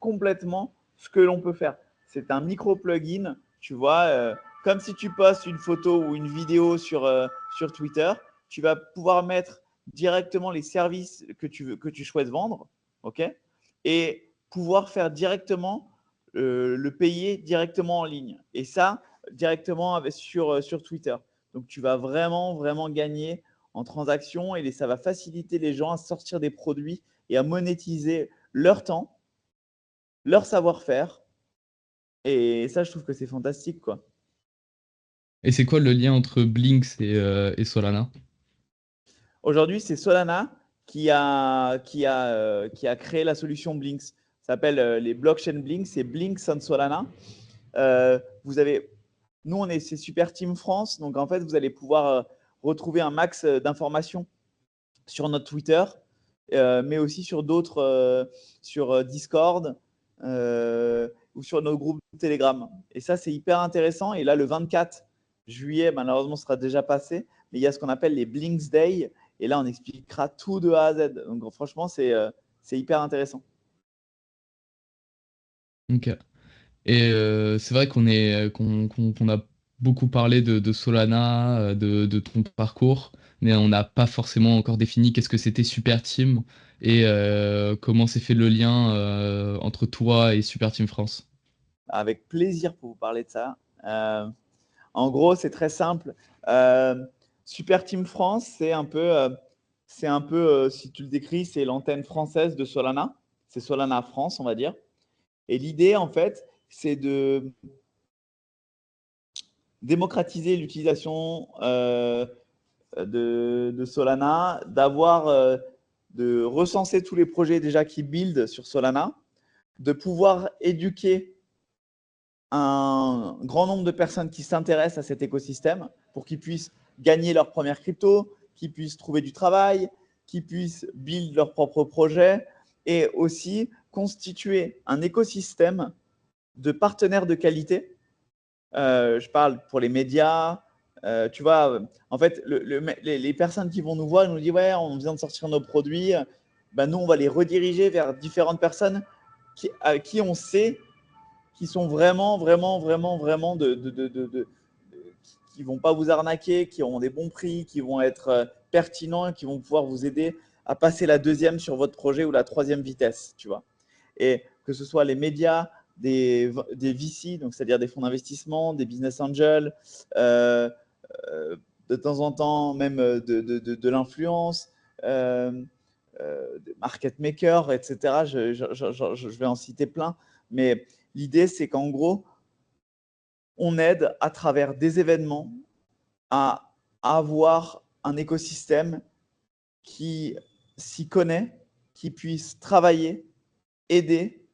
complètement ce que l'on peut faire. C'est un micro plugin, tu vois, comme si tu postes une photo ou une vidéo sur Twitter, tu vas pouvoir mettre directement les services que tu souhaites vendre, ok, et pouvoir faire directement le payer directement en ligne. Et ça, directement sur Twitter. Donc, tu vas vraiment, vraiment gagner en transactions et ça va faciliter les gens à sortir des produits et à monétiser leur temps, leur savoir-faire. Et ça, je trouve que c'est fantastique, quoi. Et c'est quoi le lien entre Blinks et Solana? Aujourd'hui, c'est Solana qui a créé la solution Blinks. Ça s'appelle les blockchain Blinks, c'est Blinks on Solana. Vous avez, nous, c'est Super Team France, donc en fait, vous allez pouvoir retrouver un max d'informations sur notre Twitter, mais aussi sur d'autres, sur Discord ou sur nos groupes Telegram. Et ça, c'est hyper intéressant. Et là, le 24 juillet, malheureusement, sera déjà passé, mais il y a ce qu'on appelle les Blinks Day. Et là, on expliquera tout de A à Z. Donc, franchement, c'est hyper intéressant. Ok. Et c'est vrai qu'on a beaucoup parlé de Solana, de ton parcours, mais on n'a pas forcément encore défini qu'est-ce que c'était Super Team et comment s'est fait le lien entre toi et Super Team France. Avec plaisir pour vous parler de ça. En gros, c'est très simple. Euh, Super Team France, si tu le décris, c'est l'antenne française de Solana. C'est Solana France, on va dire. Et l'idée, en fait, c'est de démocratiser l'utilisation de Solana, de recenser tous les projets déjà qui build sur Solana, de pouvoir éduquer un grand nombre de personnes qui s'intéressent à cet écosystème pour qu'ils puissent gagner leur première crypto, qu'ils puissent trouver du travail, qu'ils puissent build leur propre projet et aussi constituer un écosystème de partenaires de qualité. Je parle pour les médias. Tu vois, en fait, les personnes qui vont nous voir, ils nous disent ouais, on vient de sortir nos produits. Ben, nous, on va les rediriger vers différentes personnes à qui on sait qui sont vraiment, vraiment, vraiment, vraiment qui vont pas vous arnaquer, qui ont des bons prix, qui vont être pertinents, qui vont pouvoir vous aider à passer la deuxième sur votre projet ou la troisième vitesse, tu vois. Et que ce soit les médias, des VC, donc c'est-à-dire des fonds d'investissement, des business angels, euh, de temps en temps même de l'influence, des market makers, etc. Je vais en citer plein, mais l'idée c'est qu'en gros, on aide à travers des événements à avoir un écosystème qui s'y connaît, qui puisse travailler, aider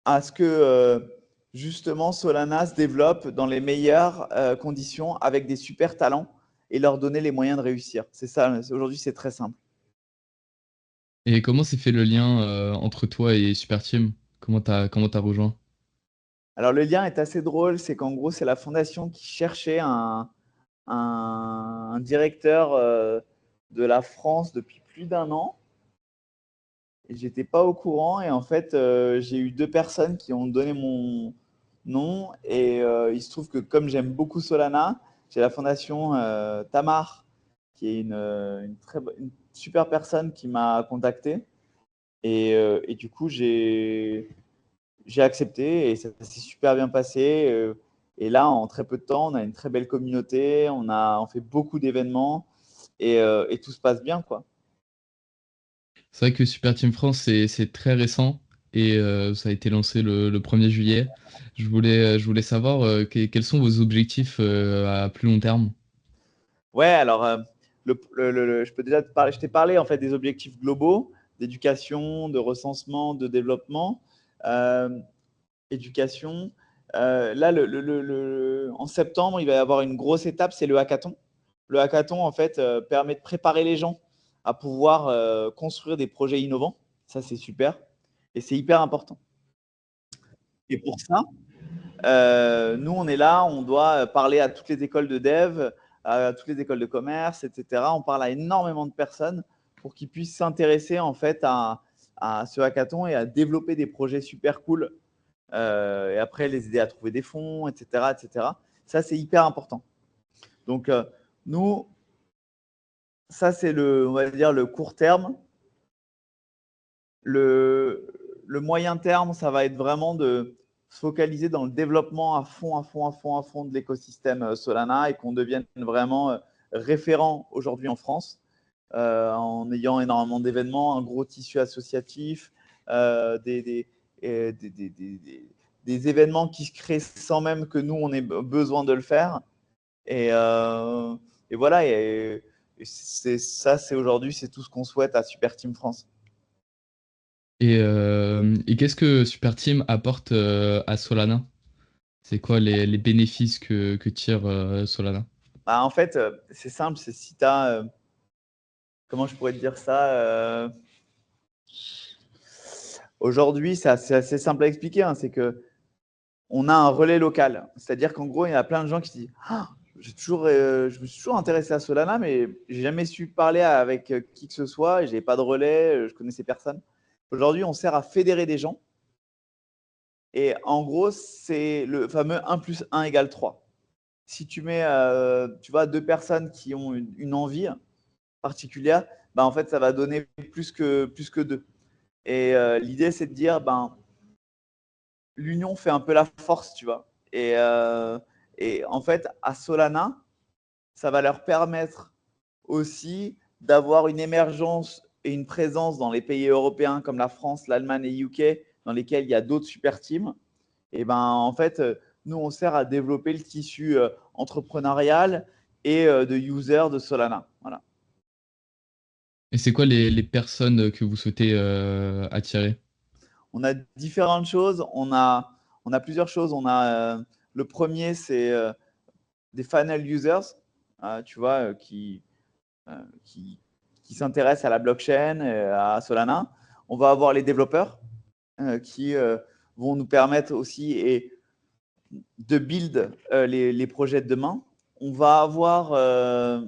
à ce que justement Solana se développe dans les meilleures conditions avec des super talents et leur donner les moyens de réussir. C'est ça, aujourd'hui c'est très simple. Et comment s'est fait le lien entre toi et Super Team? Comment t'as rejoint? Alors le lien est assez drôle, c'est qu'en gros c'est la fondation qui cherchait un directeur de la France depuis plus d'un an. Et j'étais pas au courant et en fait j'ai eu deux personnes qui ont donné mon nom et il se trouve que comme j'aime beaucoup Solana, j'ai la fondation Tamar qui est une super personne qui m'a contacté et du coup j'ai accepté et ça s'est super bien passé et là en très peu de temps on a une très belle communauté, on fait beaucoup d'événements et tout se passe bien quoi. C'est vrai que Super Team France, c'est très récent et ça a été lancé le 1er juillet. Je voulais savoir quels sont vos objectifs à plus long terme. Ouais, alors je peux déjà te parler, je t'ai parlé en fait des objectifs globaux d'éducation, de recensement, de développement. Euh, Éducation. Là, en septembre, il va y avoir une grosse étape, c'est le hackathon. Le hackathon, en fait, permet de préparer les gens à pouvoir construire des projets innovants. Ça, c'est super. Et c'est hyper important. Et pour ça, nous, on est là, on doit parler à toutes les écoles de dev, à toutes les écoles de commerce, etc. On parle à énormément de personnes pour qu'ils puissent s'intéresser en fait à ce hackathon et à développer des projets super cool. Et après, les aider à trouver des fonds, etc. etc. Ça, c'est hyper important. Donc, nous, ça, c'est on va dire, le court terme. Le moyen terme, ça va être vraiment de se focaliser dans le développement à fond, à fond, à fond, à fond de l'écosystème Solana et qu'on devienne vraiment référent aujourd'hui en France en ayant énormément d'événements, un gros tissu associatif, des événements qui se créent sans même que nous, on ait besoin de le faire. Et, euh, et voilà, et ça, c'est aujourd'hui, c'est tout ce qu'on souhaite à Super Team France. Et qu'est-ce que Super Team apporte à Solana? C'est quoi les bénéfices que tire Solana? Bah, en fait, c'est simple, c'est si tu as, comment je pourrais te dire ça aujourd'hui, c'est assez simple à expliquer, hein, c'est que on a un relais local. C'est-à-dire qu'en gros, il y a plein de gens qui se disent ah, je me suis toujours intéressé à Solana, mais j'ai jamais su parler avec qui que ce soit. Je n'ai pas de relais, je connaissais personne. Aujourd'hui, on sert à fédérer des gens. Et en gros, c'est le fameux 1 + 1 = 3. si tu mets tu vois, deux personnes qui ont une envie particulière, bah, en fait, ça va donner plus que deux. Et l'idée, c'est de dire, ben, l'union fait un peu la force, tu vois. Et en fait, à Solana, ça va leur permettre aussi d'avoir une émergence et une présence dans les pays européens comme la France, l'Allemagne et UK, dans lesquels il y a d'autres super teams. Et ben, en fait, nous, on sert à développer le tissu entrepreneurial et de user de Solana. Voilà. Et c'est quoi les personnes que vous souhaitez attirer? On a différentes choses. On a plusieurs choses. On a le premier, c'est des funnel users, tu vois, euh, qui, qui s'intéressent à la blockchain, à Solana. On va avoir les développeurs qui vont nous permettre aussi de build les projets de demain. On va avoir le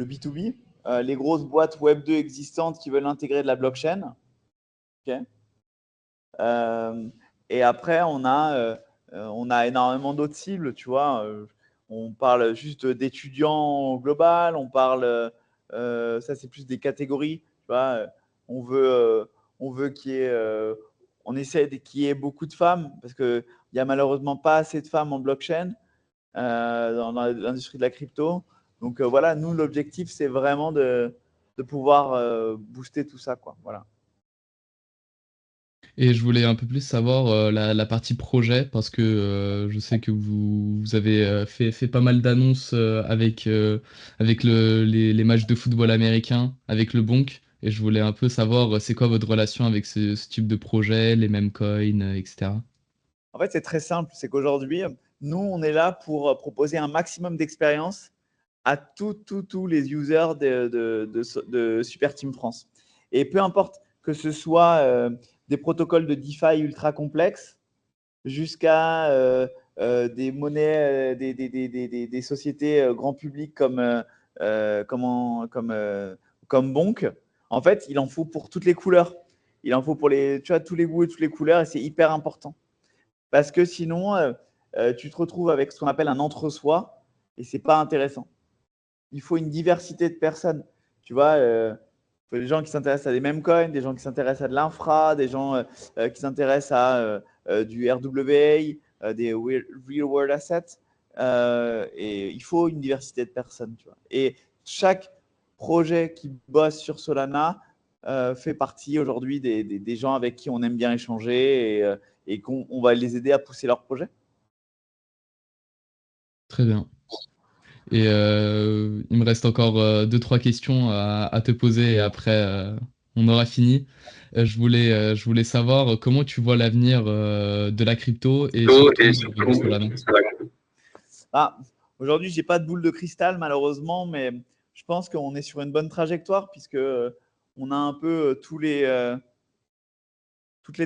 B2B, les grosses boîtes Web2 existantes qui veulent intégrer de la blockchain. Okay. Et après, on a énormément d'autres cibles, tu vois. On parle juste d'étudiants global, on parle, ça c'est plus des catégories, tu vois. On veut, on veut qu'il y ait, on essaie qu'il y ait beaucoup de femmes parce qu'il n'y a malheureusement pas assez de femmes en blockchain dans l'industrie de la crypto. Donc voilà, nous, l'objectif, c'est vraiment de pouvoir booster tout ça, quoi. Voilà. Et je voulais un peu plus savoir la partie projet, parce que je sais que vous avez fait pas mal d'annonces avec les matchs de football américains, avec le Bonk. Et je voulais un peu savoir c'est quoi votre relation avec ce type de projet, les mêmes coins, etc. En fait, c'est très simple. C'est qu'aujourd'hui, nous, on est là pour proposer un maximum d'expérience à tous les users de Super Team France. Et peu importe que ce soit des protocoles de DeFi ultra complexes jusqu'à des monnaies, des sociétés grand public comme Bonk. En fait, il en faut pour toutes les couleurs. Il en faut pour tu vois, tous les goûts et toutes les couleurs et c'est hyper important. Parce que sinon, tu te retrouves avec ce qu'on appelle un entre-soi et c'est pas intéressant. Il faut une diversité de personnes. Tu vois, il faut des gens qui s'intéressent à des mêmes coins, des gens qui s'intéressent à de l'infra, des gens qui s'intéressent à du RWA, des real world assets. Et il faut une diversité de personnes. Tu vois. Et chaque projet qui bosse sur Solana fait partie aujourd'hui des gens avec qui on aime bien échanger et qu'on va les aider à pousser leur projet. Très bien. Et il me reste encore deux, trois questions à te poser et après on aura fini. Je voulais savoir comment tu vois l'avenir de la crypto et surtout de Solana. Ah, aujourd'hui, je n'ai pas de boule de cristal, malheureusement, mais je pense qu'on est sur une bonne trajectoire puisque on a un peu toutes les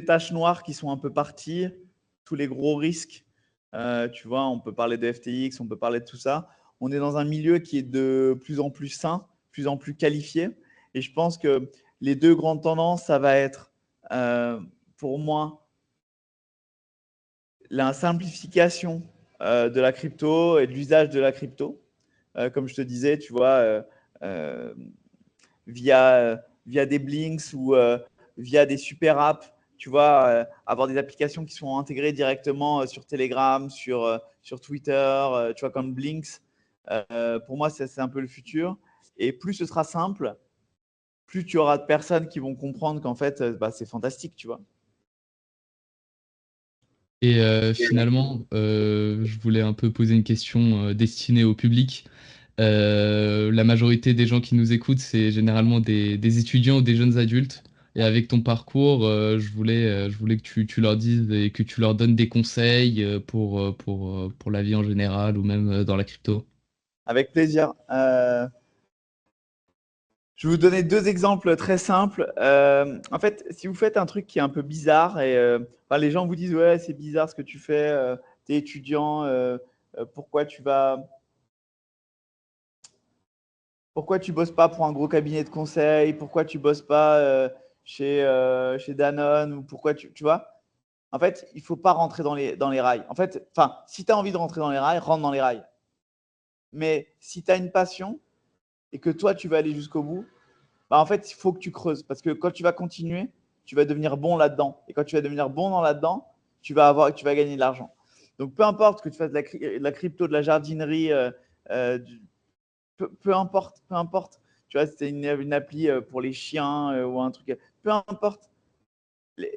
tâches noires qui sont un peu parties, tous les gros risques. Tu vois, on peut parler de FTX, on peut parler de tout ça. On est dans un milieu qui est de plus en plus sain, de plus en plus qualifié. Et je pense que les deux grandes tendances, ça va être pour moi la simplification de la crypto et de l'usage de la crypto. Comme je te disais, tu vois, euh, via des Blinks ou via des super apps, tu vois, avoir des applications qui sont intégrées directement sur Telegram, sur Twitter, tu vois, comme Blinks. Pour moi, c'est un peu le futur. Et plus ce sera simple, plus tu auras de personnes qui vont comprendre qu'en fait, bah, c'est fantastique, tu vois. Et finalement, je voulais un peu poser une question destinée au public. La majorité des gens qui nous écoutent, c'est généralement des étudiants ou des jeunes adultes. Et avec ton parcours, je voulais que tu leur dises et que tu leur donnes des conseils pour la vie en général ou même dans la crypto. Avec plaisir. Je vais vous donner deux exemples très simples. En fait, si vous faites un truc qui est un peu bizarre et enfin, les gens vous disent ouais c'est bizarre ce que tu fais, tu es étudiant, pourquoi tu bosses pas pour un gros cabinet de conseil, pourquoi tu bosses pas chez Danone ou pourquoi tu vois. En fait, il ne faut pas rentrer dans les rails. En fait, si tu as envie de rentrer dans les rails, rentre dans les rails. Mais si tu as une passion et que toi, tu vas aller jusqu'au bout, bah, en fait, il faut que tu creuses. Parce que quand tu vas continuer, tu vas devenir bon là-dedans. Et quand tu vas devenir bon là-dedans, tu vas gagner de l'argent. Donc, peu importe que tu fasses de la crypto, de la jardinerie, peu importe. Tu vois, c'était une appli pour les chiens ou un truc. Peu importe.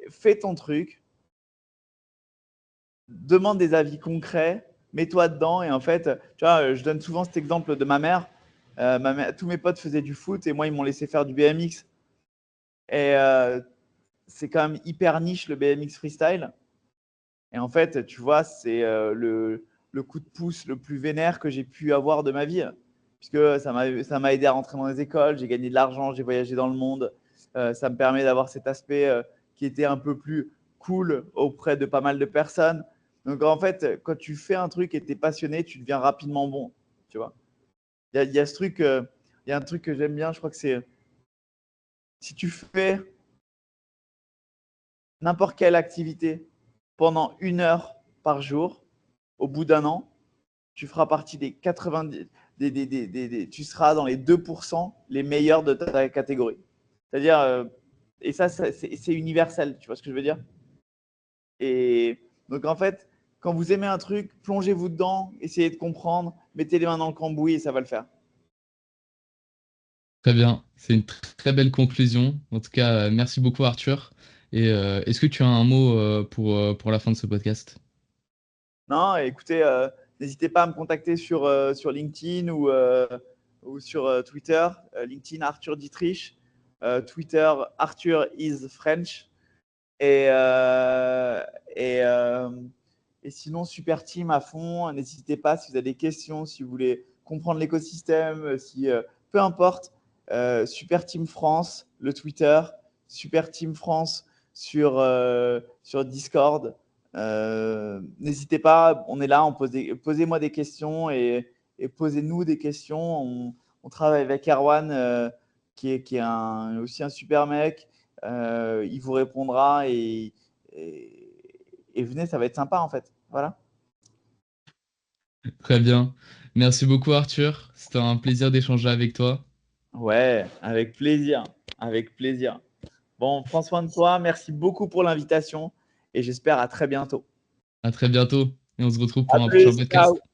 Fais ton truc. Demande des avis concrets. Mets-toi dedans. Et en fait, tu vois, je donne souvent cet exemple de ma mère. Tous mes potes faisaient du foot et moi, ils m'ont laissé faire du BMX. Et c'est quand même hyper niche le BMX freestyle. Et en fait, tu vois, c'est le coup de pouce le plus vénère que j'ai pu avoir de ma vie. Puisque ça m'a aidé à rentrer dans les écoles, j'ai gagné de l'argent, j'ai voyagé dans le monde. Ça me permet d'avoir cet aspect qui était un peu plus cool auprès de pas mal de personnes. Donc en fait, quand tu fais un truc et tu es passionné, tu deviens rapidement bon. Tu vois. Il y a ce truc, il y a un truc que j'aime bien, je crois que c'est si tu fais n'importe quelle activité pendant 1 heure par jour, au bout d'un an, tu feras partie des 90, tu seras dans les 2% les meilleurs de ta catégorie. C'est-à-dire, et ça, c'est universel, tu vois ce que je veux dire? Et donc, en fait, quand vous aimez un truc, plongez-vous dedans, essayez de comprendre, mettez les mains dans le cambouis et ça va le faire. Très bien, c'est une très belle conclusion. En tout cas, merci beaucoup Arthur. Et est-ce que tu as un mot pour la fin de ce podcast? Non, écoutez, n'hésitez pas à me contacter sur LinkedIn ou sur Twitter. LinkedIn, Arthur Dietrich. Twitter, Arthur is French. Et, euh, et, euh, et sinon, super team à fond. N'hésitez pas si vous avez des questions, si vous voulez comprendre l'écosystème, peu importe. Super Team France, le Twitter, Super Team France sur Discord. N'hésitez pas, on est là, posez-moi des questions et posez-nous des questions. On travaille avec Erwan, qui est aussi un super mec. Il vous répondra et venez, ça va être sympa en fait. Voilà. Très bien. Merci beaucoup Arthur. C'était un plaisir d'échanger avec toi. Ouais, avec plaisir. Avec plaisir. Bon, prends soin de toi. Merci beaucoup pour l'invitation et j'espère à très bientôt. À très bientôt et on se retrouve À pour un prochain plus. podcast. Ciao.